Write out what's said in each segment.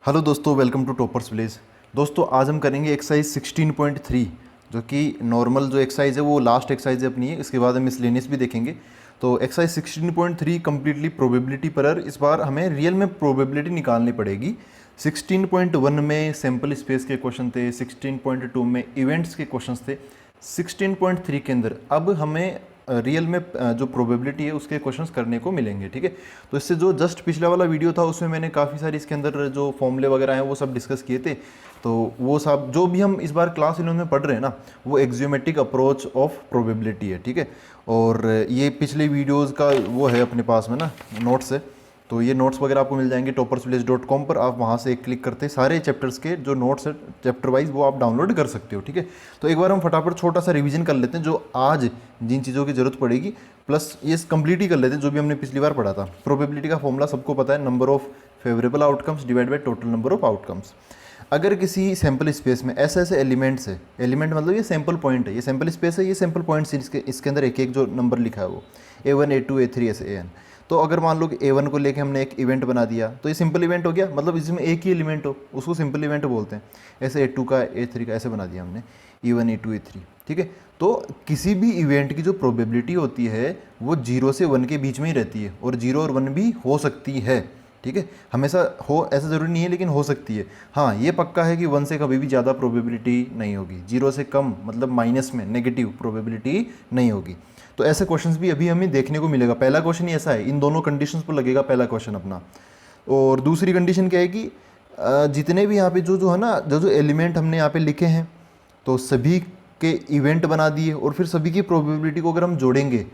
Hello दोस्तों, welcome to toppers village. दोस्तों आज हम करेंगे एक्सरसाइज 16.3 जो कि नॉर्मल जो एक्सरसाइज है वो लास्ट एक्सरसाइज है अपनी है। इसके बाद हम मिसलेनियस भी देखेंगे। तो एक्सरसाइज 16.3 कम्प्लीटली प्रोबेबिलिटी पर इस बार हमें रियल में प्रोबेबिलिटी निकालनी पड़ेगी। 16.1 में सैम्पल स्पेस के क्वेश्चन थे, 16.2 में इवेंट्स के क्वेश्चन थे, 16.3 के अंदर अब हमें रियल में जो प्रोबेबिलिटी है उसके क्वेश्चंस करने को मिलेंगे। ठीक है, तो इससे जो जस्ट पिछला वाला वीडियो था उसमें मैंने काफ़ी सारी इसके अंदर जो फॉर्मूले वगैरह हैं वो सब डिस्कस किए थे। तो वो सब जो भी हम इस बार क्लास 11 में पढ़ रहे हैं ना, वो एक्जियोमेट्रिक अप्रोच ऑफ प्रोबेबिलिटी है। ठीक है, और ये पिछले वीडियोज़ का वो है अपने पास में ना, नोट्स है। तो ये नोट्स वगैरह आपको मिल जाएंगे toppersvillage.com पर। आप वहाँ से एक क्लिक करते सारे चैप्टर्स के जो नोट्स है चैप्टर वाइज वो आप डाउनलोड कर सकते हो। ठीक है, तो एक बार हम फटाफट छोटा सा रिवीजन कर लेते हैं जो आज जिन चीज़ों की ज़रूरत पड़ेगी, प्लस ये कंप्लीट ही कर लेते हैं जो भी हमने पिछली बार पढ़ा था। प्रोबेबिलिटी का फॉर्मूला सबको पता है, number of favourable outcomes divide by total number of outcomes. अगर किसी सैम्पल स्पेस में ऐसे ऐसे एलिमेंट्स है, एलिमेंट मतलब ये सैम्पल पॉइंट है, ये सैम्पल स्पेस है, ये सैम्पल पॉइंट्स इसके अंदर एक एक जो नंबर लिखा है वो A1 A2 A3 ऐसे AN। तो अगर मान लो कि A1 को लेके हमने एक इवेंट बना दिया तो ये सिंपल इवेंट हो गया, मतलब इसमें एक ही एलिमेंट हो उसको सिंपल इवेंट बोलते हैं। ऐसे A2 का A3 का ऐसे बना दिया हमने, E1 A2 A3। ठीक है, तो किसी भी इवेंट की जो प्रोबेबिलिटी होती है वो 0 से 1 के बीच में ही रहती है, और 0 और 1 भी हो सकती है। ठीक है, हमेशा हो ऐसा ज़रूरी नहीं है लेकिन हो सकती है। हाँ, ये पक्का है कि 1 से कभी भी ज़्यादा प्रोबेबिलिटी नहीं होगी, 0 से कम मतलब माइनस में नेगेटिव प्रोबेबिलिटी नहीं होगी। तो ऐसे क्वेश्चंस भी अभी हमें देखने को मिलेगा। पहला क्वेश्चन ही ऐसा है, इन दोनों कंडीशंस पर लगेगा पहला क्वेश्चन अपना। और दूसरी कंडीशन क्या है कि जितने भी यहाँ पे जो जो है ना, जो जो एलिमेंट हमने यहाँ पे लिखे हैं तो सभी के इवेंट बना दिए, और फिर सभी की प्रोबेबिलिटी को अगर हम जोड़ेंगे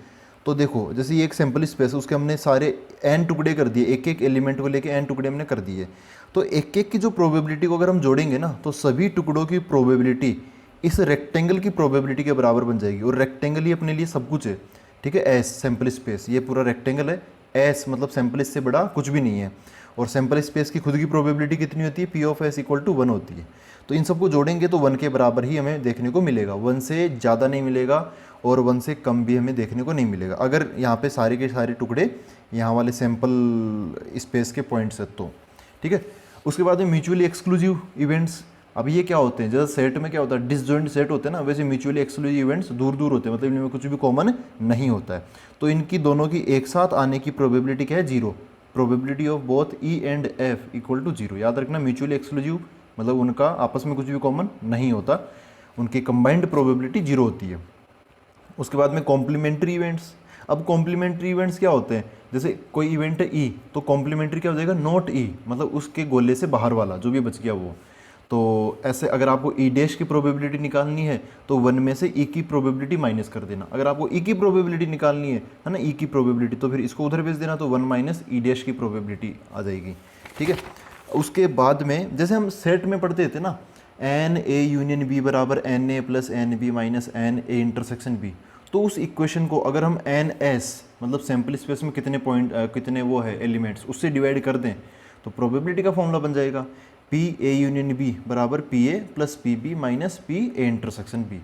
तो देखो जैसे ये एक सैम्पल स्पेस है, उसके हमने सारे n टुकड़े कर दिए, एक एक एलिमेंट को लेके n टुकड़े हमने कर दिए। तो एक एक की जो प्रोबेबिलिटी को अगर हम जोड़ेंगे ना तो सभी टुकड़ों की प्रोबेबिलिटी इस रेक्टेंगल की प्रोबेबिलिटी के बराबर बन जाएगी। और रेक्टेंगल ही अपने लिए सब कुछ है। ठीक है, एस सैम्पल स्पेस ये पूरा रेक्टेंगल है, एस मतलब सैम्पल इससे बड़ा कुछ भी नहीं है। और सैम्पल स्पेस की खुद की प्रोबेबिलिटी कितनी होती है, P of S equal to 1 होती है। तो इन सबको जोड़ेंगे तो 1 के बराबर ही हमें देखने को मिलेगा, 1 से ज़्यादा नहीं मिलेगा और 1 से कम भी हमें देखने को नहीं मिलेगा अगर यहाँ पे सारे के सारे टुकड़े यहाँ वाले सैम्पल स्पेस के पॉइंट्स है तो। ठीक है, उसके बाद में म्यूचुअली एक्सक्लूसिव इवेंट्स। अब ये क्या होते हैं, जैसे सेट में क्या होता है, डिसजॉइंट सेट होते हैं ना, वैसे म्यूचुअली एक्सक्लूसिव इवेंट्स दूर दूर होते हैं, मतलब इनमें कुछ भी कॉमन नहीं होता है। तो इनकी दोनों की एक साथ आने की प्रोबेबिलिटी क्या है, 0। Probability of both E and F equal to 0। याद रखना, म्यूचुअली एक्सक्लूसिव मतलब उनका आपस में कुछ भी कॉमन नहीं होता, उनकी कंबाइंड प्रोबेबिलिटी 0 होती है। उसके बाद में कॉम्प्लीमेंट्री इवेंट्स। अब कॉम्प्लीमेंट्री इवेंट्स क्या होते हैं, जैसे कोई इवेंट है E तो कॉम्प्लीमेंट्री क्या हो जाएगा, नॉट E, मतलब उसके गोले से बाहर वाला जो भी बच गया वो। तो ऐसे अगर आपको E डैश की प्रोबेबिलिटी निकालनी है तो 1 में से E की प्रोबेबिलिटी माइनस कर देना। अगर आपको E की प्रोबेबिलिटी निकालनी है ना, E की प्रोबेबिलिटी, तो फिर इसको उधर भेज देना, तो 1 माइनस E डैश की प्रोबेबिलिटी आ जाएगी। ठीक है, उसके बाद में जैसे हम सेट में पढ़ते थे ना, एन ए यूनियन बी बराबर N A plus N B minus N A intersection B. तो उस इक्वेशन को अगर हम एन एस मतलब सैम्पल स्पेस में कितने पॉइंट कितने वो है एलिमेंट्स उससे डिवाइड कर दें तो प्रोबेबिलिटी का फॉर्मूला बन जाएगा पी ए यूनियन बी बराबर P A plus P B minus P A intersection B.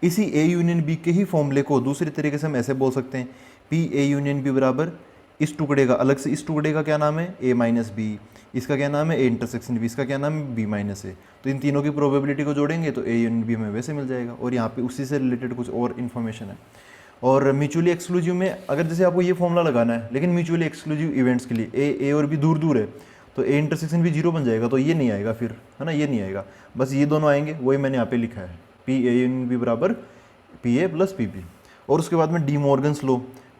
इसी ए यूनियन बी के ही फॉर्मूले को दूसरे तरीके से हम ऐसे बोल सकते हैं, पी ए यूनियन बी बराबर इस टुकड़े का अलग से, इस टुकड़े का क्या नाम है, ए माइनस बी, इसका क्या नाम है, ए इंटरसेक्शन बी, इसका क्या नाम है, बी माइनस ए। तो इन तीनों की प्रोबेबिलिटी को जोड़ेंगे तो ए यूनियन बी हमें वैसे मिल जाएगा, और यहाँ पे उसी से रिलेटेड कुछ और इन्फॉर्मेशन है। और म्यूचुअली एक्सक्लूसिव में अगर जैसे आपको ये फॉर्मूला लगाना है, लेकिन म्यूचुअली एक्सक्लूसिव इवेंट्स के लिए ए और बी दूर दूर है तो ए इंटरसेक्शन भी 0 बन जाएगा, तो ये नहीं आएगा फिर, है ना, ये नहीं आएगा, बस ये दोनों आएंगे, वही मैंने यहाँ पे लिखा है, पी ए यूनियन बी बराबर P A plus P B. और उसके बाद में De Morgan's law,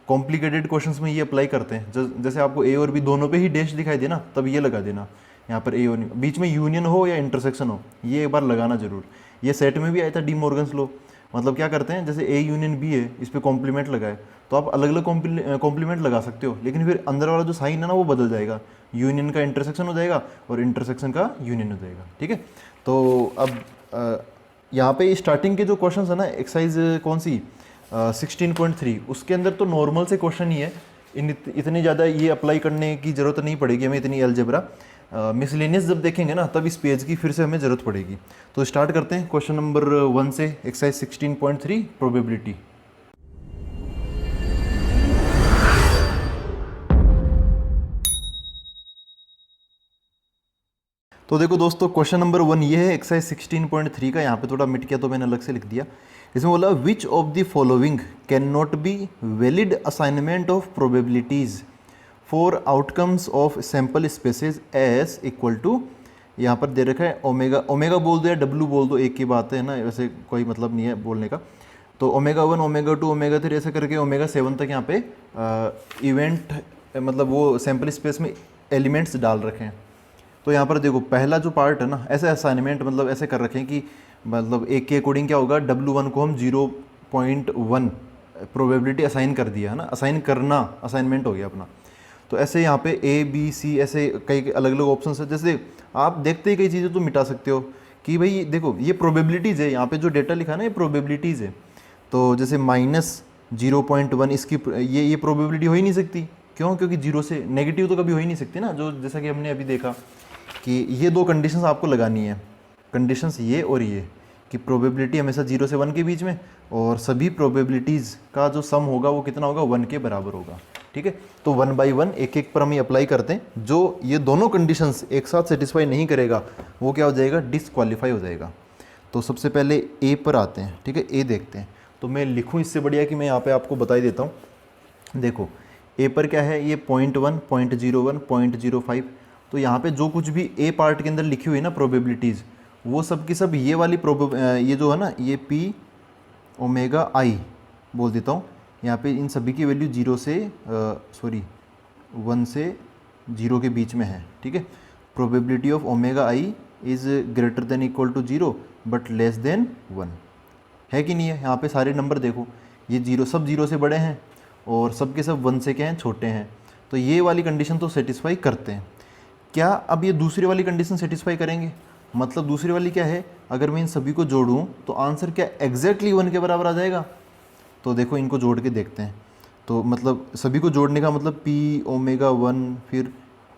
complicated questions में ये अप्लाई करते हैं। जैसे आपको ए और बी दोनों पे ही डैश दिखाई दे ना, तब ये लगा देना यहाँ पर ए और बीच में यूनियन हो या इंटरसेक्शन हो, ये एक बार लगाना जरूर। ये सेट में भी आया था डी मॉर्गन्स लॉ, मतलब क्या करते हैं, जैसे ए यूनियन बी है, इस पर कॉम्प्लीमेंट लगाए तो आप अलग अलग कॉम्प्लीमेंट लगा सकते हो, लेकिन फिर अंदर वाला जो साइन है ना वो बदल जाएगा, यूनियन का इंटरसेक्शन हो जाएगा और इंटरसेक्शन का यूनियन हो जाएगा। ठीक है, तो अब यहाँ पे स्टार्टिंग के जो क्वेश्चन है ना, एक्सरसाइज कौन सी 16.3, उसके अंदर तो नॉर्मल से क्वेश्चन ही है, इतनी ज़्यादा ये अप्लाई करने की ज़रूरत नहीं पड़ेगी हमें, इतनी अलजेब्रा। मिसलेनियस जब देखेंगे ना तब इस पेज की फिर से हमें ज़रूरत पड़ेगी। तो स्टार्ट करते हैं क्वेश्चन नंबर 1 से, एक्सरसाइज 16.3 प्रोबेबिलिटी। तो देखो दोस्तों, क्वेश्चन नंबर 1 ये है एक्सरसाइज 16.3 का। यहाँ पे थोड़ा मिट किया तो मैंने अलग से लिख दिया। इसमें बोला which of the following can not be valid assignment of probabilities for outcomes of sample spaces S equal to, यहाँ पर दे रखा है ओमेगा, ओमेगा बोल दो या डब्लू बोल दो, एक ही बात है ना, वैसे कोई मतलब नहीं है बोलने का। तो ओमेगा 1, ओमेगा 2, ओमेगा 3 ऐसे करके ओमेगा 7 तक यहाँ पे इवेंट मतलब वो सैम्पल स्पेस में एलिमेंट्स डाल रखे हैं। तो यहाँ पर देखो पहला जो पार्ट है ना, ऐसे असाइनमेंट मतलब ऐसे कर रखे हैं कि मतलब एक के अकॉर्डिंग क्या होगा, W1 को हम 0.1 प्रोबेबिलिटी असाइन कर दिया है ना, असाइन करना असाइनमेंट हो गया अपना। तो ऐसे यहाँ पे A B C ऐसे कई अलग अलग ऑप्शन है। जैसे आप देखते ही कई चीज़ें तो मिटा सकते हो कि भाई देखो ये प्रोबेबिलिटीज़ है, यहाँ पे जो डेटा लिखा है ना ये प्रोबेबिलिटीज़ है। तो जैसे -0.1 इसकी ये प्रोबेबिलिटी हो ही नहीं सकती। क्यों? क्योंकि 0 से नेगेटिव तो कभी हो ही नहीं सकती ना, जो जैसा कि हमने अभी देखा कि ये दो कंडीशंस आपको लगानी है, कंडीशंस ये और ये, कि प्रोबेबिलिटी हमेशा 0 से 1 के बीच में, और सभी प्रोबेबिलिटीज़ का जो सम होगा वो कितना होगा, 1 के बराबर होगा। ठीक है, तो 1 बाई 1 एक एक पर हम अप्लाई करते हैं। जो ये दोनों कंडीशंस एक साथ सेटिस्फाई नहीं करेगा वो क्या हो जाएगा, डिसक्वालीफाई हो जाएगा। तो सबसे पहले ए पर आते हैं। ठीक है, ए देखते हैं। तो मैं लिखूँ इससे बढ़िया कि मैं यहाँ पे आपको बता ही देता हूँ। देखो ए पर क्या है, ये 0.1, 0.01, 0.05। तो यहाँ पे जो कुछ भी ए पार्ट के अंदर लिखी हुई है ना प्रोबेबिलिटीज़, वो सब की सब ये वाली ये जो है ना, ये पी ओमेगा आई बोल देता हूँ। यहाँ पे इन सभी की वैल्यू 1 से 0 के बीच में है। ठीक है, probability of omega I is greater than equal to 0 but less than 1 है कि नहीं है। यहाँ पे सारे नंबर देखो, ये 0 सब 0 से बड़े हैं और सब के सब 1 से क्या हैं, छोटे हैं। तो ये वाली कंडीशन तो सेटिस्फाई करते हैं। क्या अब ये दूसरी वाली कंडीशन सेटिस्फाई करेंगे? मतलब दूसरी वाली क्या है, अगर मैं इन सभी को जोड़ूं तो आंसर क्या एग्जैक्टली 1 के बराबर आ जाएगा। तो देखो इनको जोड़ के देखते हैं। तो मतलब सभी को जोड़ने का मतलब पी ओमेगा 1 फिर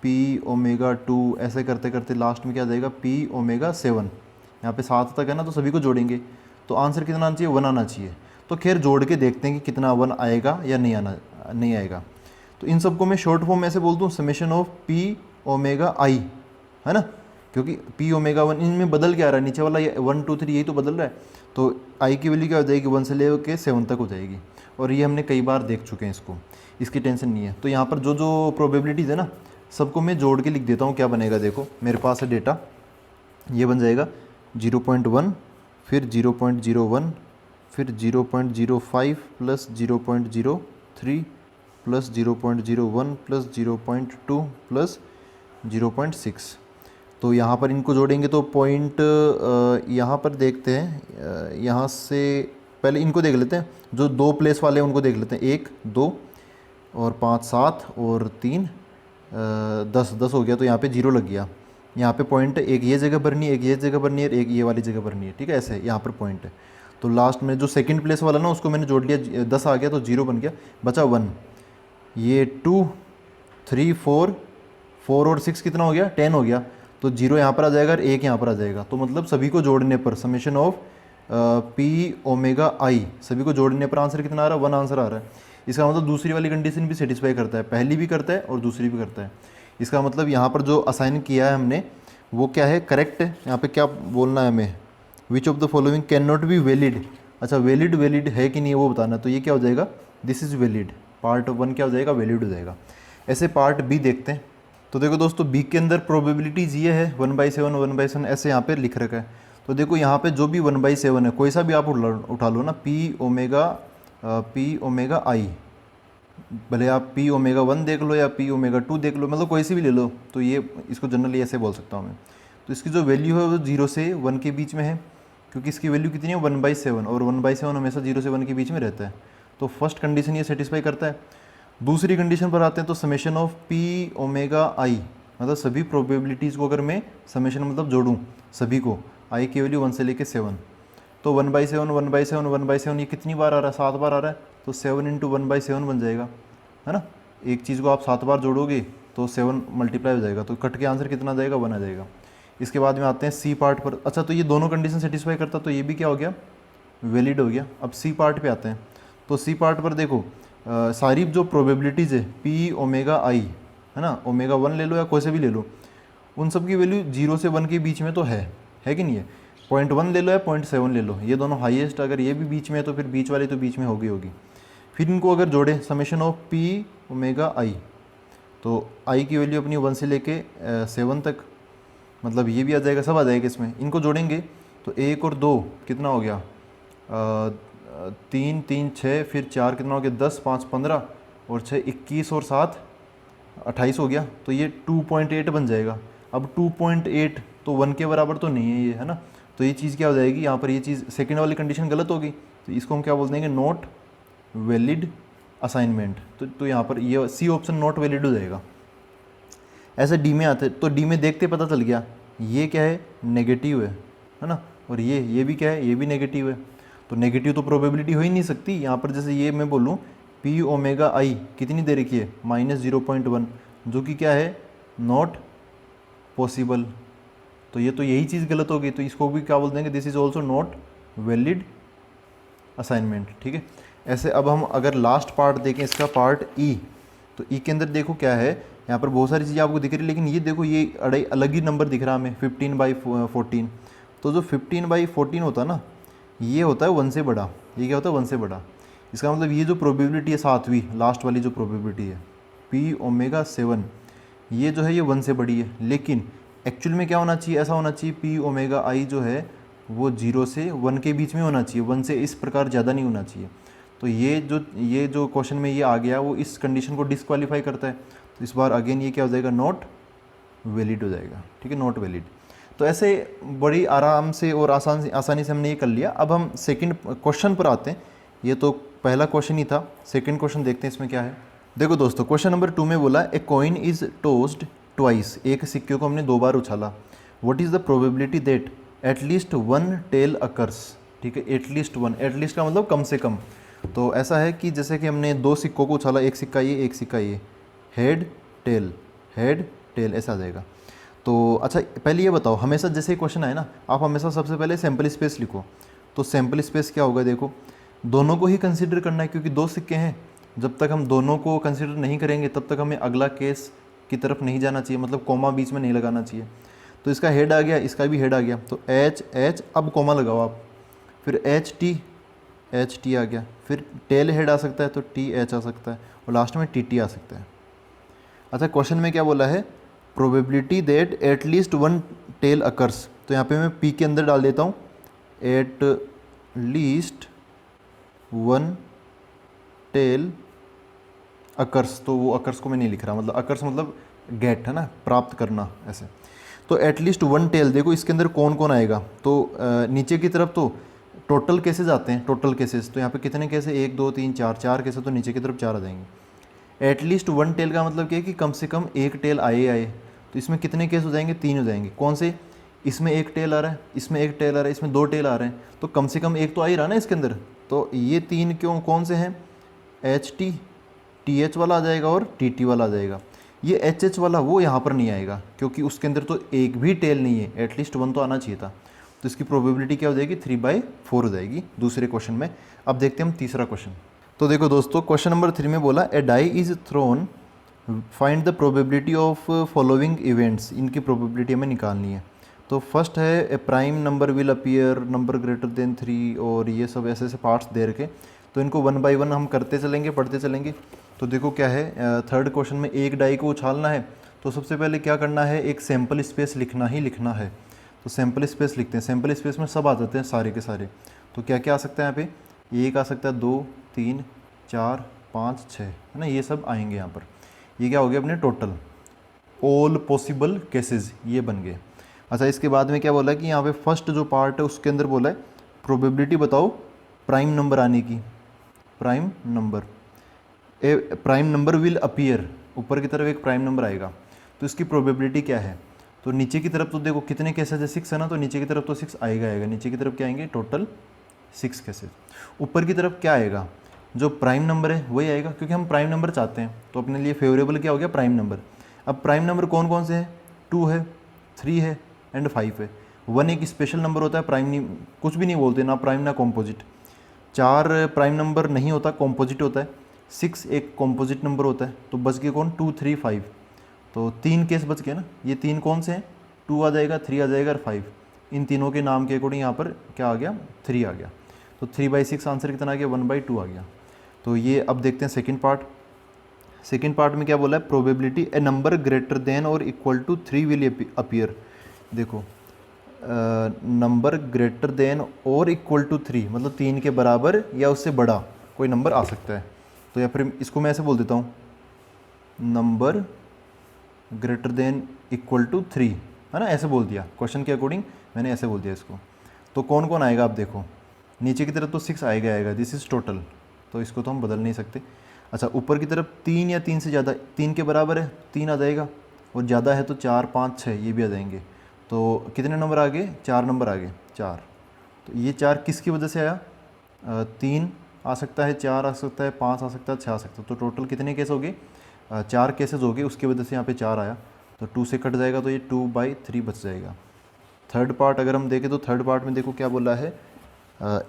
पी ओमेगा 2 ऐसे करते करते लास्ट में क्या आ जाएगा, पी ओमेगा 7। यहाँ पे 7 तक है ना, तो सभी को जोड़ेंगे तो आंसर कितना आना चाहिए, 1 आना चाहिए। तो खैर जोड़ के देखते हैं कि कितना 1 आएगा या नहीं आएगा। तो इन सबको मैं शॉर्ट फॉर्म में ऐसे बोल दूँ, समेशन ऑफ पी ओमेगा आई, है ना, क्योंकि पी ओमेगा 1 इनमें बदल क्या आ रहा है, नीचे वाला ये 1 2 3 यही तो बदल रहा है। तो आई की वैल्यू क्या हो जाएगी, 1 से लेकर 7 तक हो जाएगी। और ये हमने कई बार देख चुके हैं इसको, इसकी टेंशन नहीं है। तो यहाँ पर जो जो प्रोबेबिलिटीज़ है ना, सबको मैं जोड़ के लिख देता हूँ। क्या बनेगा देखो, मेरे पास है डेटा, ये बन जाएगा 0.1 फिर 0.01 फिर 0.05 प्लस 0.03 प्लस 0.01 प्लस 0.2 प्लस 0.6। तो यहाँ पर इनको जोड़ेंगे तो पॉइंट यहाँ पर देखते हैं, यहाँ से पहले इनको देख लेते हैं, जो 2 प्लेस वाले हैं उनको देख लेते हैं। 1 2 और 5 7 और 3 10 हो गया। तो यहाँ पे 0 लग गया। यहाँ पे पॉइंट है, एक ये जगह भरनी है, एक ये जगह भरनी है, एक ये वाली जगह भरनी है। ठीक है, ऐसे यहाँ पर पॉइंट है। तो लास्ट में जो सेकंड प्लेस वाला ना, उसको मैंने जोड़ लिया, 10 आ गया तो 0 बन गया, बचा 1। ये 2 3 4 और 6 कितना हो गया, 10 हो गया। तो 0 यहाँ पर आ जाएगा और 1 यहाँ पर आ जाएगा। तो मतलब सभी को जोड़ने पर समेशन ऑफ पी ओमेगा आई, सभी को जोड़ने पर आंसर कितना आ रहा है, 1 आंसर आ रहा है। इसका मतलब दूसरी वाली कंडीशन भी सेटिस्फाई करता है, पहली भी करता है और दूसरी भी करता है। इसका मतलब यहाँ पर जो असाइन किया है हमने वो क्या है, करेक्ट है। यहाँ पे क्या बोलना है हमें, विच of the following can not be valid. अच्छा, वैलिड है कि नहीं वो बताना। तो ये क्या हो जाएगा, दिस इज़ वैलिड। पार्ट 1 क्या हो जाएगा, वैलिड हो जाएगा। ऐसे पार्ट बी देखते हैं। तो देखो दोस्तों, बी के अंदर प्रोबेबिलिटीज़ ये है 1/7 1/7 ऐसे यहाँ पे लिख रखा है। तो देखो यहाँ पे जो भी 1/7 है, कोई सा भी आप उठा लो ना, पी ओमेगा आई, भले आप पी ओमेगा 1 देख लो या पी ओमेगा 2 देख लो, मतलब कोई सी भी ले लो। तो ये इसको जनरली ऐसे बोल सकता हूँ मैं। तो इसकी जो वैल्यू है वो 0 से 1 के बीच में है, क्योंकि इसकी वैल्यू कितनी है, 1/7, और 1/7 हमेशा 0 से 1 के बीच में रहता है। तो फर्स्ट कंडीशन ये सेटिस्फाई करता है। दूसरी कंडीशन पर आते हैं। तो समेशन ऑफ पी ओमेगा आई, मतलब सभी प्रोबेबिलिटीज़ को अगर मैं समेशन मतलब जोड़ूँ सभी को, आई की वैल्यू 1 से लेकर 7, तो 1/7 1/7 1/7 ये कितनी बार आ रहा है, 7 बार आ रहा है। तो 7 × 1/7 बन जाएगा, है ना। एक चीज़ को आप 7 बार जोड़ोगे तो 7 मल्टीप्लाई हो जाएगा। तो कट के आंसर कितना आ जाएगा, 1 आ जाएगा। इसके बाद में आते हैं सी पार्ट पर। अच्छा, तो ये दोनों कंडीशन सेटिस्फाई करता, तो ये भी क्या हो गया, वैलिड हो गया। अब सी पार्ट पे आते हैं। तो सी पार्ट पर देखो सारी जो प्रोबेबिलिटीज़ है पी ओमेगा आई, है ना, ओमेगा 1 ले लो या कोई से भी ले लो, उन सब की वैल्यू 0 से 1 के बीच में तो है कि नहीं है। 0.1 ले लो या 0.7 ले लो, ये दोनों हाईएस्ट, अगर ये भी बीच में है तो फिर बीच वाली तो बीच में होगी। फिर इनको अगर जोड़े समेशन ऑफ पी ओमेगा आई, तो आई की वैल्यू अपनी 1 से लेके 7 तक, मतलब ये भी आ जाएगा, सब आ जाएगा इसमें। इनको जोड़ेंगे तो 1 और 2 कितना हो गया, 3 3 6, फिर 4 कितना हो गया 10, 5 15 और 6 21 और 7 28 हो गया। तो ये 2.8 बन जाएगा। अब 2.8 तो 1 के बराबर तो नहीं है ये, है ना। तो ये चीज़ क्या हो जाएगी यहाँ पर, ये चीज़ सेकंड वाली कंडीशन गलत होगी, तो इसको हम क्या बोल देंगे, नॉट वैलिड असाइनमेंट। तो यहाँ पर ये सी ऑप्शन नॉट वैलिड हो जाएगा। ऐसे डी में आते तो डी में देखते पता चल गया ये क्या है, नेगेटिव है ना। और ये भी क्या है, ये भी नेगेटिव है। तो नेगेटिव तो प्रोबेबिलिटी हो ही नहीं सकती। यहाँ पर जैसे ये मैं बोलूँ पी ओमेगा आई कितनी दे रखी है, -0.1, जो कि क्या है, नॉट पॉसिबल। तो यही चीज़ गलत होगी, तो इसको भी क्या बोल देंगे, this is also not valid assignment. ठीक है। ऐसे अब हम अगर लास्ट पार्ट देखें इसका, पार्ट ई, तो ई के अंदर देखो क्या है, यहाँ पर बहुत सारी चीज़ें आपको दिख रही है, लेकिन ये देखो ये अलग ही नंबर दिख रहा है हमें, 15/14। तो जो 15/14 होता है ना, ये होता है 1 से बड़ा। ये क्या होता है, 1 से बड़ा। इसका मतलब ये जो प्रोबेबिलिटी है 7वीं लास्ट वाली जो प्रोबेबिलिटी है पी ओमेगा 7, ये जो है ये 1 से बड़ी है। लेकिन एक्चुअल में क्या होना चाहिए, ऐसा होना चाहिए पी ओमेगा आई जो है वो 0 से 1 के बीच में होना चाहिए, 1 से इस प्रकार ज़्यादा नहीं होना चाहिए। तो ये जो क्वेश्चन में ये आ गया वो इस कंडीशन को डिस्क्वालीफाई करता है। तो इस बार अगेन ये क्या हो जाएगा, नॉट वैलिड हो जाएगा। ठीक है, नॉट वैलिड। तो ऐसे बड़ी आराम से और आसानी से हमने ये कर लिया। अब हम सेकंड क्वेश्चन पर आते हैं। ये तो पहला क्वेश्चन ही था, सेकंड क्वेश्चन देखते हैं इसमें क्या है। देखो दोस्तों, क्वेश्चन नंबर 2 में बोला a coin is tossed twice, एक सिक्के को हमने 2 बार उछाला। What is the probability that at least 1 tail occurs. ठीक है, एटलीस्ट 1, एटलीस्ट का मतलब कम से कम। तो ऐसा है कि जैसे कि हमने 2 सिक्कों को उछाला, एक सिक्का ये, एक सिक्का ये, हेड टेल ऐसा आ जाएगा। तो अच्छा पहले ये बताओ, हमेशा जैसे क्वेश्चन आए ना, आप हमेशा सबसे पहले सैम्पल स्पेस लिखो। तो सैम्पल स्पेस क्या होगा, देखो दोनों को ही कंसीडर करना है, क्योंकि 2 सिक्के हैं। जब तक हम दोनों को कंसीडर नहीं करेंगे तब तक हमें अगला केस की तरफ नहीं जाना चाहिए, मतलब कोमा बीच में नहीं लगाना चाहिए। तो इसका हेड आ गया, इसका भी हेड आ गया, तो एच अब कोमा लगाओ आप, फिर एच टी आ गया, फिर टेल हेड आ सकता है तो टी एच आ सकता है, और लास्ट में टी आ सकता है। अच्छा क्वेश्चन में क्या बोला है, probability that at least 1 tail occurs. तो यहाँ पे मैं पी के अंदर डाल देता हूँ एट लीस्ट 1 टेल अकर्स। तो वो अकर्स को मैं नहीं लिख रहा, मतलब अकर्स मतलब गेट है ना, प्राप्त करना ऐसे। तो एटलीस्ट 1 टेल, देखो इसके अंदर कौन कौन आएगा। तो नीचे की तरफ तो टोटल केसेस आते हैं, टोटल केसेस। तो यहाँ पे कितने केसेस, 1 2 3 4 केसेस, तो नीचे की तरफ 4 आ जाएंगे। एटलीस्ट 1 टेल का मतलब क्या है कि कम से कम 1 टेल आए। तो इसमें कितने केस हो जाएंगे, 3 हो जाएंगे। कौन से, इसमें 1 टेल आ रहा है, इसमें 1 टेल आ रहा है, इसमें 2 टेल आ रहे हैं, तो कम से कम 1 तो आ ही रहा ना इसके अंदर। तो ये 3 क्यों, कौन से हैं, एच टी एच वाला आ जाएगा और टी वाला आ जाएगा। ये एच वाला वो यहाँ पर नहीं आएगा, क्योंकि उसके अंदर तो एक भी टेल नहीं है, एटलीस्ट 1 तो आना चाहिए था। तो इसकी प्रोबेबिलिटी क्या हो जाएगी, 3/4 हो जाएगी दूसरे क्वेश्चन में। अब देखते हैं हम तीसरा क्वेश्चन। तो देखो दोस्तों, क्वेश्चन नंबर 3 में बोला a die is thrown, find the probability of following events. इनकी प्रोबेबिलिटी हमें निकालनी है। तो फर्स्ट है a prime number will appear, number greater than 3, और ये सब ऐसे ऐसे पार्ट्स दे रखे। तो इनको 1 बाय 1 हम करते चलेंगे, पढ़ते चलेंगे। तो देखो क्या है, थर्ड क्वेश्चन में एक डाई को उछालना है, तो सबसे पहले क्या करना है, एक सैम्पल स्पेस लिखना है। तो सैम्पल स्पेस लिखते हैं, सैम्पल स्पेस में सब आ जाते हैं सारे के सारे। तो क्या क्या आ सकता है यहाँ पे, 1 आ सकता है, 2 3 4 5 6, है ना, ये सब आएंगे यहाँ पर। ये क्या हो गया अपने टोटल ऑल पॉसिबल केसेस, ये बन गए। अच्छा इसके बाद में क्या बोला है कि यहाँ पे फर्स्ट जो पार्ट है उसके अंदर बोला है प्रोबेबिलिटी बताओ प्राइम नंबर आने की। प्राइम नंबर विल अपीयर, ऊपर की तरफ एक प्राइम नंबर आएगा, तो इसकी प्रोबेबिलिटी क्या है। तो नीचे की तरफ तो देखो कितने केसेस है, 6 है ना, तो नीचे की तरफ तो 6 आएगा। नीचे की तरफ क्या आएंगे, टोटल 6 केसेस। ऊपर की तरफ क्या आएगा, जो प्राइम नंबर है वही आएगा, क्योंकि हम प्राइम नंबर चाहते हैं। तो अपने लिए फेवरेबल क्या हो गया, प्राइम नंबर। अब प्राइम नंबर कौन कौन से हैं, 2 है, 3 है एंड 5 है। 1 एक स्पेशल नंबर होता है, प्राइम नहीं, कुछ भी नहीं बोलते, ना प्राइम ना कॉम्पोजिट। 4 प्राइम नंबर नहीं होता, कॉम्पोजिट होता है। 6 एक कॉम्पोजिट नंबर होता है। तो बच गए कौन, 2 3 5। तो 3 केस बच गए ना, ये 3 कौन से हैं, 2 आ जाएगा, 3 आ जाएगा और 5। इन तीनों के नाम के अकॉर्डिंग यहाँ पर क्या आ गया, 3 आ गया। तो 3/6 आंसर कितना आ गया, 1/2 आ गया। तो ये अब देखते हैं सेकंड पार्ट। सेकंड पार्ट में क्या बोला है, probability A number greater then और इक्वल टू 3 विल अपीयर। देखो नंबर ग्रेटर देन और इक्वल टू 3 मतलब 3 के बराबर या उससे बड़ा कोई नंबर आ सकता है। तो या फिर इसको मैं ऐसे बोल देता हूँ, number greater than equal to 3, है ना, ऐसे बोल दिया क्वेश्चन के अकॉर्डिंग, मैंने ऐसे बोल दिया इसको। तो कौन कौन आएगा आप देखो, नीचे की तरफ तो 6 आएगा, दिस इज़ टोटल, तो इसको तो हम बदल नहीं सकते। अच्छा ऊपर की तरफ 3 या 3 से ज़्यादा, 3 के बराबर है 3 आ जाएगा, और ज़्यादा है तो 4, 5, 6 ये भी आ जाएंगे। तो कितने नंबर आ गए, 4 नंबर आ गए, 4। तो ये 4 किसकी वजह से आया, 3 आ सकता है, 4 आ सकता है, 5 आ सकता है, 6 आ सकता है। तो टोटल कितने केस हो गए, 4 केसेस हो गए, उसकी वजह से यहाँ पे 4 आया। तो 2 से कट जाएगा तो ये 2/3 बच जाएगा। थर्ड पार्ट अगर हम देखें तो थर्ड पार्ट में देखो क्या बोला है,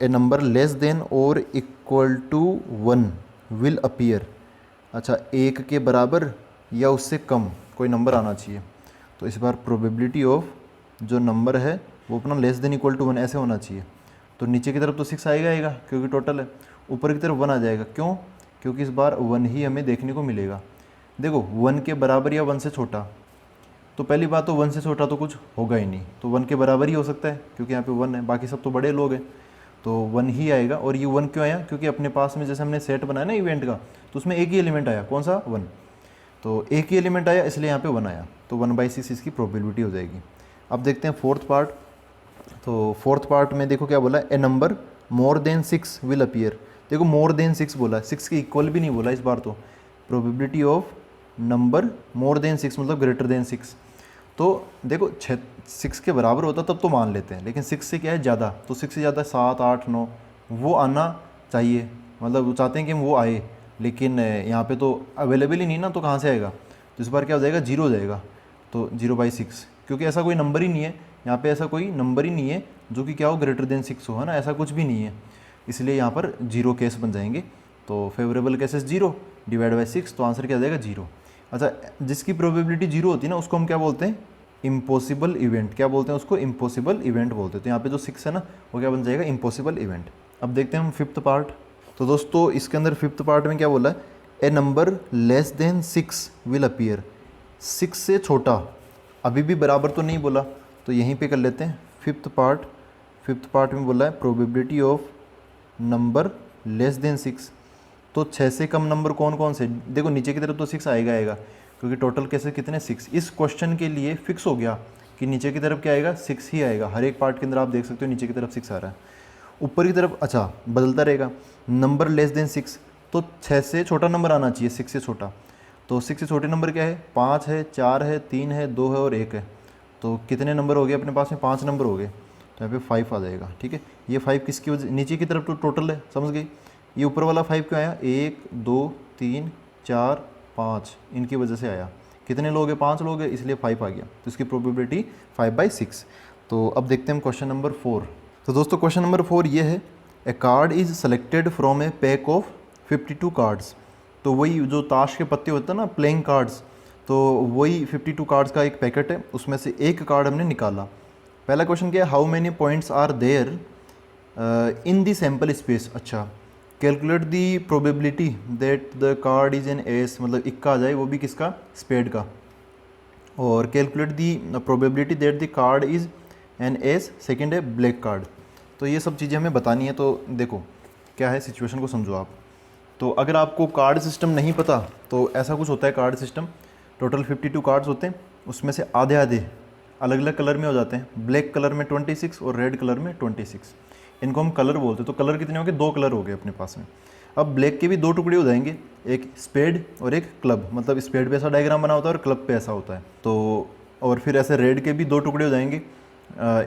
ए नंबर लेस देन और इक्वल टू 1 विल अपीयर। अच्छा 1 के बराबर या उससे कम कोई नंबर आना चाहिए। तो इस बार प्रोबेबिलिटी ऑफ जो नंबर है वो अपना लेस देन इक्वल टू 1 ऐसे होना चाहिए। तो नीचे की तरफ तो 6 आएगा क्योंकि टोटल है, ऊपर की तरफ 1 आ जाएगा, क्यों, क्योंकि इस बार 1 ही हमें देखने को मिलेगा। देखो 1 के बराबर या 1 से छोटा, तो पहली बात तो 1 से छोटा तो कुछ होगा ही नहीं, तो 1 के बराबर ही हो सकता है क्योंकि यहाँ पे 1 है, बाकी सब तो बड़े लोग हैं, तो 1 ही आएगा। और ये 1 क्यों आया, क्योंकि अपने पास में जैसे हमने सेट बनाया ना इवेंट का, तो उसमें एक ही एलिमेंट आया, कौन सा, 1। तो एक ही एलिमेंट आया इसलिए यहाँ पे 1 आया, तो 1/6 इसकी प्रोबेबिलिटी हो जाएगी। अब देखते हैं फोर्थ पार्ट। तो फोर्थ पार्ट में देखो क्या बोला है, a number more than 6 will appear. देखो मोर देन 6 बोला है, 6 के इक्वल भी नहीं बोला इस बार। तो probability of number more than 6 मतलब ग्रेटर देन 6। तो देखो 6 के बराबर होता तब तो मान लेते हैं, लेकिन 6 से क्या है ज़्यादा, तो 6 से ज़्यादा 7, 8, 9 वो आना चाहिए, मतलब वो चाहते हैं कि वो आए, लेकिन यहाँ पे तो अवेलेबल ही नहीं ना, तो कहाँ से आएगा। तो इस बार क्या हो जाएगा, 0 हो जाएगा। तो 0/6 क्योंकि ऐसा कोई नंबर ही नहीं है यहाँ पे, ऐसा कोई नंबर ही नहीं है जो कि क्या हो, ग्रेटर देन 6 हो, है ना, ऐसा कुछ भी नहीं है, इसलिए यहाँ पर 0 केस बन जाएंगे। तो फेवरेबल केसेस 0 /6, तो आंसर क्या आ जाएगा 0। अच्छा जिसकी प्रोबेबिलिटी 0 होती है ना उसको हम क्या बोलते हैं, इम्पॉसिबल इवेंट। क्या बोलते हैं उसको, इम्पॉसिबल इवेंट बोलते हैं। तो यहाँ पे जो 6 है ना वो क्या बन जाएगा, इम्पॉसिबल इवेंट। अब देखते हैं हम फिफ्थ पार्ट। तो दोस्तों इसके अंदर फिफ्थ पार्ट में क्या बोला है, a number less than 6 will appear. 6 से छोटा, अभी भी बराबर तो नहीं बोला, तो यहीं पे कर लेते हैं फिफ्थ पार्ट। फिफ्थ पार्ट में बोला है probability of number less than 6। तो 6 से कम नंबर कौन कौन से, देखो नीचे की तरफ तो 6 आएगा क्योंकि टोटल कैसे कितने 6। इस क्वेश्चन के लिए फिक्स हो गया कि नीचे की तरफ क्या आएगा, 6 ही आएगा। हर एक पार्ट के अंदर आप देख सकते हो नीचे की तरफ 6 आ रहा है, ऊपर की तरफ अच्छा बदलता रहेगा। नंबर लेस देन 6 तो 6 से छोटा नंबर आना चाहिए, 6 से छोटा। तो 6 से छोटे नंबर क्या है, 5 है, 4 है, 3 है, 2 है और 1 है। तो कितने नंबर हो गए अपने पास में, 5 नंबर हो गए, तो यहाँ पे 5 आ जाएगा। ठीक है, ये 5 किसकी वजह, नीचे की तरफ तो टोटल है, समझ गई। ये ऊपर वाला 5 क्यों आया, 1 2 3 4 5 इनकी वजह से आया। कितने लोग हैं, 5 लोग हैं, इसलिए 5 आ गया। तो इसकी प्रोबेबिलिटी 5/6। तो अब देखते हैं हम क्वेश्चन नंबर 4। तो दोस्तों क्वेश्चन नंबर 4 ये है, a card is selected from a pack of 52 cards. तो वही जो ताश के पत्ते होते हैं ना, प्लेइंग कार्ड्स, तो वही 52 कार्ड्स का एक पैकेट है, उसमें से एक कार्ड हमने निकाला। पहला क्वेश्चन क्या है, how many points are there in the sample space. अच्छा calculate the probability that the card is an S, मतलब इक्का आ जाए, वो भी किसका, स्पेड का। और calculate the probability that the card is an S, second है ब्लैक कार्ड। तो ये सब चीज़ें हमें बतानी है। तो देखो क्या है, सिचुएशन को समझो आप। तो अगर आपको कार्ड सिस्टम नहीं पता तो ऐसा कुछ होता है, कार्ड सिस्टम टोटल 52 कार्ड्स होते हैं, उसमें से आधे आधे अलग अलग कलर में हो जाते हैं। ब्लैक कलर में 26 और रेड कलर में 26, इनको हम कलर बोलते हैं। तो कलर कितने हो गए, 2 कलर हो गए अपने पास में। अब ब्लैक के भी 2 टुकड़े हो जाएंगे, एक स्पेड और एक क्लब, मतलब स्पेड पे ऐसा डायग्राम बना होता है और क्लब पे ऐसा होता है। तो और फिर ऐसे रेड के भी 2 टुकड़े हो जाएंगे,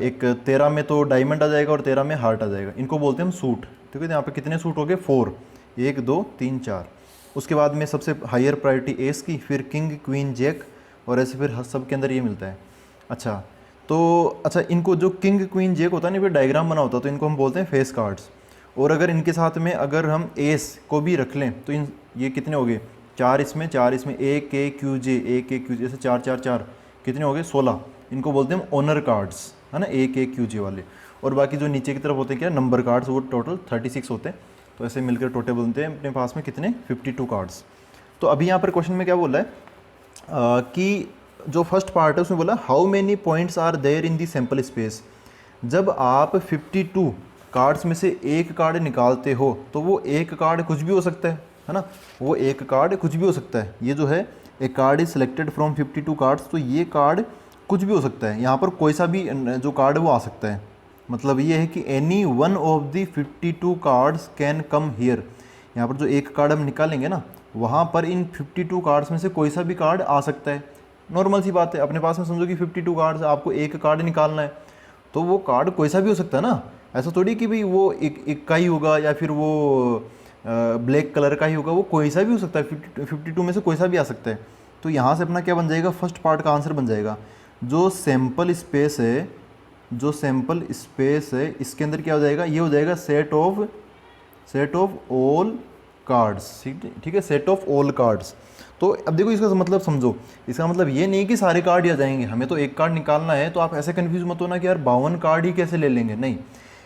एक 13 में तो डायमंड आ जाएगा और 13 में हार्ट आ जाएगा। इनको बोलते हैं हम सूट। ठीक है, यहाँ पे कितने सूट हो गए, 4, 1 2 3 4। उसके बाद में सबसे हायर प्रायोरिटी एस की, फिर किंग क्वीन जैक, और ऐसे फिर सब के अंदर ये मिलता है। अच्छा तो अच्छा इनको जो किंग क्वीन जैक होता है ना, फिर डायग्राम बना होता है, तो इनको हम बोलते हैं फेस कार्ड्स। और अगर इनके साथ में अगर हम एस को भी रख लें तो इन ये कितने हो गए, 4 इसमें, 4 इसमें, ए के क्यू जे, ए के क्यू जे, ऐसे 4 4 4 कितने हो गए 16। इनको बोलते हैं हम ऑनर कार्ड्स, है ना, ए के क्यू जे वाले। और बाकी जो नीचे की तरफ होते हैं क्या, नंबर कार्ड्स, वो टोटल 36 होते हैं। तो ऐसे मिलकर टोटल बनते हैं अपने पास में कितने, 52 कार्ड्स। तो अभी यहाँ पर क्वेश्चन में क्या बोला है कि जो फर्स्ट पार्ट है उसमें बोला how many points are there in the sample space. जब आप 52 कार्ड्स में से एक कार्ड निकालते हो तो वो एक कार्ड कुछ भी हो सकता है ना, वो एक कार्ड कुछ भी हो सकता है। ये जो है a card is selected from 52 cards, तो ये कार्ड कुछ भी हो सकता है। यहाँ पर कोई सा भी जो कार्ड है वो आ सकता है। मतलब ये है कि any one of the 52 cards can come here. यहाँ पर जो एक कार्ड हम निकालेंगे ना, वहाँ पर इन 52 कार्ड्स में से कोई सा भी कार्ड आ सकता है। नॉर्मल सी बात है, अपने पास में समझो कि 52 कार्ड्स, आपको एक कार्ड निकालना है तो वो कार्ड कोई सा भी हो सकता है ना। ऐसा थोड़ी कि भाई वो एक का ही होगा या फिर वो ब्लैक कलर का ही होगा, वो कोई सा भी हो सकता है, 52 में से कोई सा भी आ सकता है। तो यहाँ से अपना क्या बन जाएगा, फर्स्ट पार्ट का आंसर बन जाएगा जो सैम्पल स्पेस है, जो सैम्पल स्पेस है इसके अंदर क्या हो जाएगा, ये हो जाएगा सेट ऑफ ऑल कार्ड्स। ठीक है, सेट ऑफ ऑल कार्ड्स। तो अब देखो इसका मतलब समझो, इसका मतलब ये नहीं कि सारे कार्ड ही आ जाएंगे, हमें तो एक कार्ड निकालना है। तो आप ऐसे कंफ्यूज मत होना कि यार 52 कार्ड ही कैसे ले लेंगे, नहीं।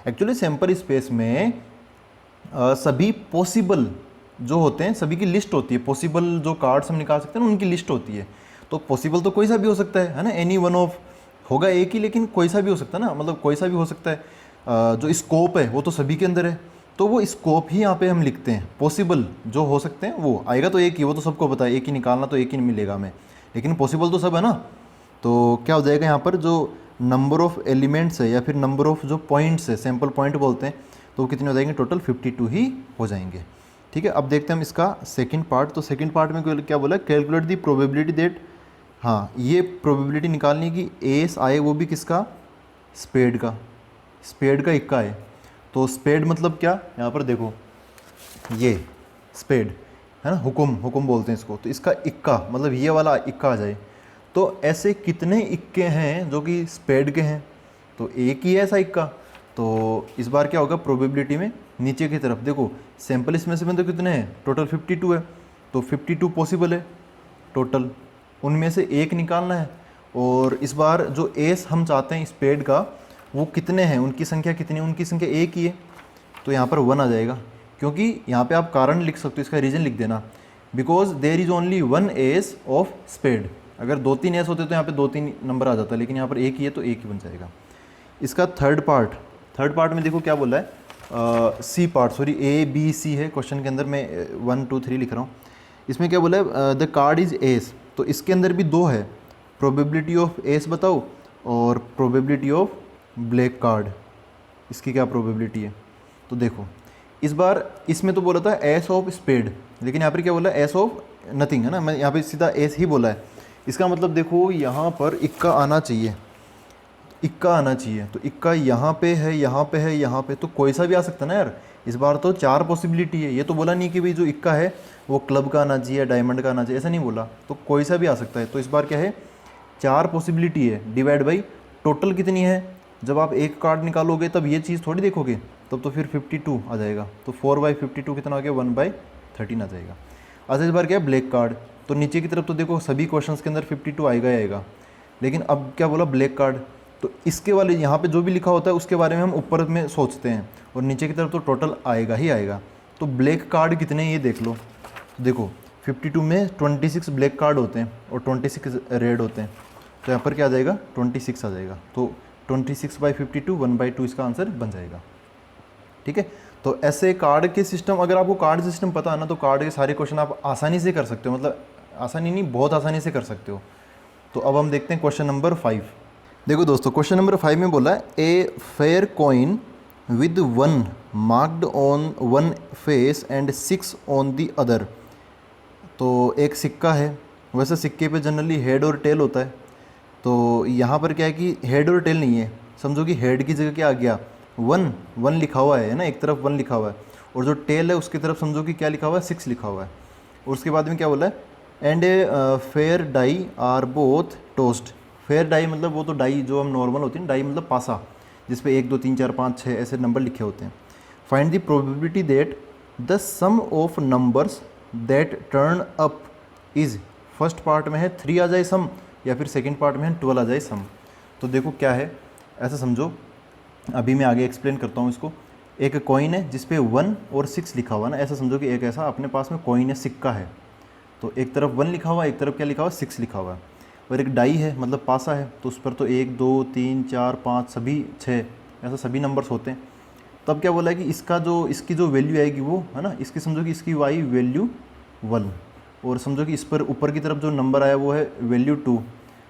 एक्चुअली सैम्पल स्पेस में सभी पॉसिबल जो होते हैं सभी की लिस्ट होती है। पॉसिबल जो कार्ड्स हम निकाल सकते हैं ना उनकी लिस्ट होती है। तो पॉसिबल तो कोई सा भी हो सकता है ना, एनी वन ऑफ होगा एक ही, लेकिन कोई सा भी हो सकता है ना, मतलब कोई सा भी हो सकता है। जो स्कोप है वो तो सभी के अंदर है, तो वो स्कोप ही यहाँ पे हम लिखते हैं। पॉसिबल जो हो सकते हैं वो आएगा तो एक ही, वो तो सबको पता है, एक ही निकालना तो एक ही मिलेगा हमें, लेकिन पॉसिबल तो सब है ना। तो क्या हो जाएगा यहाँ पर, जो नंबर ऑफ एलिमेंट्स है या फिर नंबर ऑफ जो पॉइंट्स है, सैम्पल पॉइंट बोलते हैं, तो वो कितने हो जाएंगे, टोटल 52 ही हो जाएंगे। ठीक है, अब देखते हैं हम इसका सेकंड पार्ट। तो सेकंड पार्ट में क्या बोला, कैलकुलेट दी प्रोबेबिलिटी दैट, हाँ ये प्रोबेबिलिटी निकालनी की एस आए, वो भी किसका, स्पेड का, स्पेड का इक्का है। तो स्पेड मतलब क्या, यहाँ पर देखो ये स्पेड है ना, हुकुम बोलते हैं इसको। तो इसका इक्का मतलब ये वाला इक्का आ जाए। तो ऐसे कितने इक्के हैं जो कि स्पेड के हैं, तो एक ही है ऐसा इक्का। तो इस बार क्या होगा, प्रोबेबिलिटी में नीचे की तरफ देखो, सैम्पल इसमें से तो कितने हैं, टोटल 52 है। तो 52 पॉसिबल है टोटल, उनमें से एक निकालना है। और इस बार जो एस हम चाहते हैं स्पेड का, वो कितने हैं, उनकी संख्या कितनी है, उनकी संख्या एक ही है। तो यहाँ पर 1 आ जाएगा, क्योंकि यहाँ पे आप कारण लिख सकते हो, इसका रीज़न लिख देना, because there is only 1 ace of spade. अगर 2-3 एस होते तो यहाँ पे 2-3 नंबर आ जाता, लेकिन यहाँ पर एक ही है तो एक ही बन जाएगा। इसका थर्ड पार्ट में देखो क्या बोला है, C part, sorry A B C है क्वेश्चन के अंदर, मैं 1 2 3 लिख रहा हूँ। इसमें क्या बोला है, द कार्ड इज़ एस। तो इसके अंदर भी दो है, प्रोबेबिलिटी ऑफ एस बताओ और प्रोबेबिलिटी ऑफ ब्लैक कार्ड, इसकी क्या प्रोबेबिलिटी है। तो देखो इस बार इसमें तो बोला था एस ऑफ स्पेड, लेकिन यहाँ पर क्या बोला, एस ऑफ नथिंग, है ना, मैं यहाँ पे सीधा एस ही बोला है। इसका मतलब देखो यहाँ पर इक्का आना चाहिए, इक्का आना चाहिए। तो इक्का यहाँ पे है, यहाँ पे है, यहाँ पे, तो कोई सा भी आ सकता है ना यार। इस बार तो 4 पॉसिबिलिटी है, ये तो बोला नहीं कि भाई जो इक्का है वो क्लब का आना चाहिए, डायमंड का आना चाहिए, ऐसा नहीं बोला। तो कोई सा भी आ सकता है। तो इस बार क्या है, 4 पॉसिबिलिटी है, डिवाइड बाई टोटल कितनी है। जब आप एक कार्ड निकालोगे तब ये चीज़ थोड़ी देखोगे, तब तो फिर 52 आ जाएगा। तो 4/52 कितना हो गया, 1/13 आ जाएगा। अच्छा इस बार क्या है, ब्लैक कार्ड। तो नीचे की तरफ तो देखो सभी क्वेश्चंस के अंदर 52 आएगा ही आएगा, लेकिन अब क्या बोला, ब्लैक कार्ड। तो इसके वाले यहाँ पे जो भी लिखा होता है उसके बारे में हम ऊपर में सोचते हैं, और नीचे की तरफ तो टोटल आएगा ही आएगा। तो ब्लैक कार्ड कितने हैं ये देख लो। तो देखो 52 में 26 ब्लैक कार्ड होते हैं और 26 रेड होते हैं। तो यहाँ पर क्या आ जाएगा, 26 आ जाएगा। तो 26/52 1/2 इसका आंसर बन जाएगा। ठीक है, तो ऐसे कार्ड के सिस्टम, अगर आपको कार्ड सिस्टम पता है ना, तो कार्ड के सारे क्वेश्चन आप आसानी से कर सकते हो, मतलब आसानी नहीं, बहुत आसानी से कर सकते हो। तो अब हम देखते हैं क्वेश्चन नंबर 5। देखो दोस्तों, क्वेश्चन नंबर 5 में बोला है a fair coin with 1 marked on 1 face and 6 on the other. तो एक सिक्का है, वैसे सिक्के पे जनरली हेड और टेल होता है। तो यहाँ पर क्या है कि हेड और टेल नहीं है, समझो कि हेड की जगह क्या आ गया, 1 लिखा हुआ है ना, एक तरफ 1 लिखा हुआ है, और जो टेल है उसकी तरफ समझो कि क्या लिखा हुआ है, 6 लिखा हुआ है। और उसके बाद में क्या बोला है, and a fair die are both tossed. Fair die मतलब वो तो डाई जो हम नॉर्मल होती है, डाई मतलब पासा, जिस पे 1 2 3 4 5 6 ऐसे नंबर लिखे होते हैं। Find the probability that the sum of numbers that turn up is, first part में है 3 आ जाए सम, या फिर सेकंड पार्ट में है 12 आ जाए सम। तो देखो क्या है, ऐसा समझो, अभी मैं आगे एक्सप्लेन करता हूँ इसको। एक कॉइन है जिस पे 1 और 6 लिखा हुआ ना, ऐसा समझो कि एक ऐसा अपने पास में कॉइन है, सिक्का है, तो एक तरफ 1 लिखा हुआ है, एक तरफ क्या लिखा हुआ है, 6 लिखा हुआ है। और एक डाई है, मतलब पासा है, तो उस पर तो 1 2 3 4 5 सभी 6 ऐसा सभी नंबर्स होते हैं। तब क्या बोला है कि इसकी जो वैल्यू आएगी वो है ना, इसकी समझो कि इसकी आई वैल्यू 1, और समझो कि इस पर ऊपर की तरफ जो नंबर आया वो है वैल्यू 2।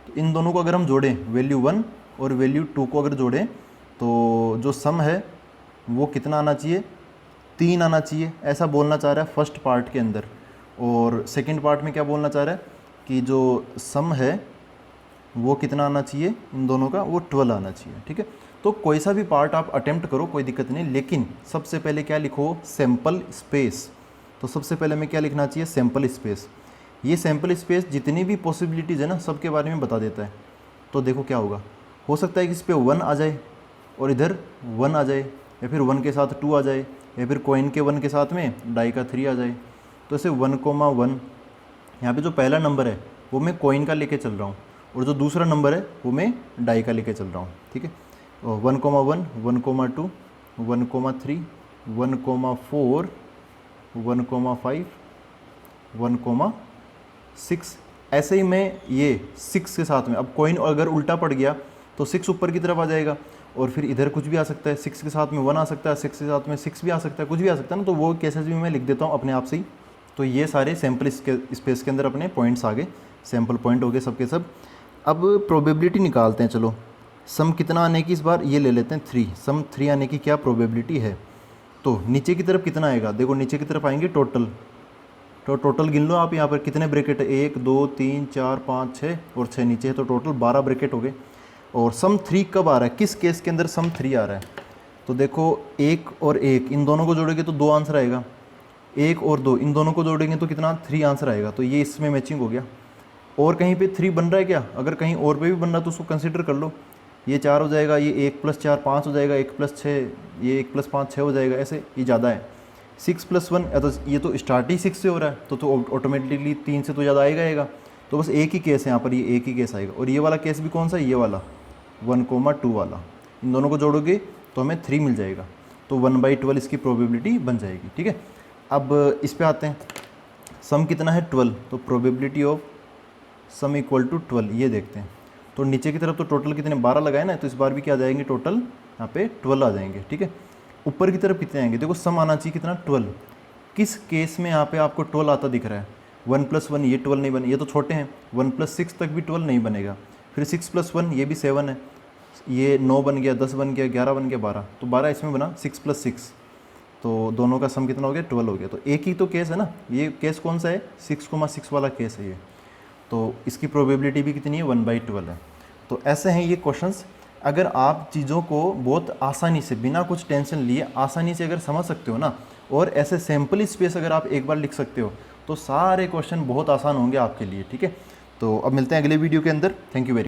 तो इन दोनों को अगर हम जोड़ें, वैल्यू 1 और वैल्यू 2 को अगर जोड़ें, तो जो सम है वो कितना आना चाहिए, 3 आना चाहिए, ऐसा बोलना चाह रहा है फर्स्ट पार्ट के अंदर। और सेकंड पार्ट में क्या बोलना चाह रहा है कि जो सम है वो कितना आना चाहिए, इन दोनों का वो 12 आना चाहिए। ठीक है, तो कोई सा भी पार्ट आप अटेम्प्ट करो, कोई दिक्कत नहीं, लेकिन सबसे पहले क्या लिखो, सैम्पल स्पेस। तो सबसे पहले हमें क्या लिखना चाहिए, सैम्पल स्पेस। ये सैम्पल स्पेस जितनी भी पॉसिबिलिटीज़ है ना, सबके बारे में बता देता है। तो देखो क्या होगा, हो सकता है कि इस पर 1 आ जाए और इधर 1 आ जाए, या फिर 1 के साथ 2 आ जाए, या फिर कॉइन के 1 के साथ में डाई का 3 आ जाए। तो ऐसे 1,1 यहाँ पे जो पहला नंबर है वो मैं कॉइन का लेके चल रहा हूँ, और जो दूसरा नंबर है वो मैं डाई का लेके चल रहा हूँ। ठीक है, 1,1 1,2 1,3 1,4 1,5 1,6, ऐसे ही मैं ये 6 के साथ में, अब कॉइन अगर उल्टा पड़ गया तो 6 ऊपर की तरफ आ जाएगा, और फिर इधर कुछ भी आ सकता है, 6 के साथ में 1 आ सकता है, 6 के साथ में 6 भी आ सकता है, कुछ भी आ सकता है ना, तो वो केसेस भी मैं लिख देता हूँ अपने आप से ही। तो ये सारे सैम्पल स्पेस के अंदर अपने पॉइंट्स आ गए, सैम्पल पॉइंट हो गए सबके सब। अब प्रोबेबिलिटी निकालते हैं, चलो सम कितना आने की, इस बार ये ले लेते हैं 3, सम 3 आने की क्या प्रोबेबिलिटी है। तो नीचे की तरफ कितना आएगा, देखो नीचे की तरफ आएंगे टोटल, तो टोटल गिन लो आप यहाँ पर कितने ब्रैकेट है, 1 2 3 4 5 6 और 6 नीचे है, तो टोटल 12 ब्रैकेट हो गए। और सम 3 कब आ रहा है, किस केस के अंदर सम 3 आ रहा है, तो देखो 1 और 1 इन दोनों को जोड़ेंगे तो 2 आंसर आएगा, 1 और 2 इन दोनों को जोड़ेंगे तो कितना, 3 आंसर आएगा। तो ये इसमें मैचिंग हो गया। और कहीं पे 3 बन रहा है क्या, अगर कहीं और पे भी बन रहा है तो उसको कंसिडर कर लो, ये 4 हो जाएगा, ये 1 + 4 5 हो जाएगा, 1 + 6 ये 1 + 5 6 हो जाएगा, ऐसे ये ज़्यादा है। 6 + 1 या तो ये तो स्टार्ट ही 6 से हो रहा है, तो ऑटोमेटिकली 3 से तो ज़्यादा आएगा। तो बस एक ही केस है यहाँ पर, ये एक ही केस आएगा। और ये वाला केस भी कौन सा है, ये वाला 1,2 वाला, इन दोनों को जोड़ोगे तो हमें 3 मिल जाएगा, तो 1/12 इसकी प्रोबेबिलिटी बन जाएगी। ठीक है, अब इस पे आते हैं, सम कितना है 12, तो probability of sum equal to 12 ये देखते हैं। तो नीचे की तरफ तो टोटल कितने 12 लगाए ना, तो इस बार भी क्या आ जाएंगे, टोटल यहाँ पे 12 आ जाएंगे। ठीक है, ऊपर की तरफ कितने आएंगे, देखो सम आना चाहिए कितना 12, किस केस में यहाँ पे आपको 12 आता दिख रहा है, 1 + 1 ये 12 नहीं बने, ये तो छोटे हैं, 1 + 6 तक भी 12 नहीं बनेगा, फिर 6 + 1 ये भी 7 है, ये 9 बन गया, 10 बन गया, 11 बन गया, 12, तो 12 इसमें बना, 6 + 6, तो दोनों का सम कितना हो गया, 12 हो गया। तो एक ही तो केस है ना, ये केस कौन सा है, 6,6 वाला केस है ये, तो इसकी प्रोबेबिलिटी भी कितनी है, 1/12 है। तो ऐसे हैं ये क्वेश्चंस। अगर आप चीज़ों को बहुत आसानी से, बिना कुछ टेंशन लिए आसानी से अगर समझ सकते हो ना, और ऐसे सैम्पल स्पेस अगर आप एक बार लिख सकते हो, तो सारे क्वेश्चन बहुत आसान होंगे आपके लिए। ठीक है, तो अब मिलते हैं अगले वीडियो के अंदर। Thank you very much.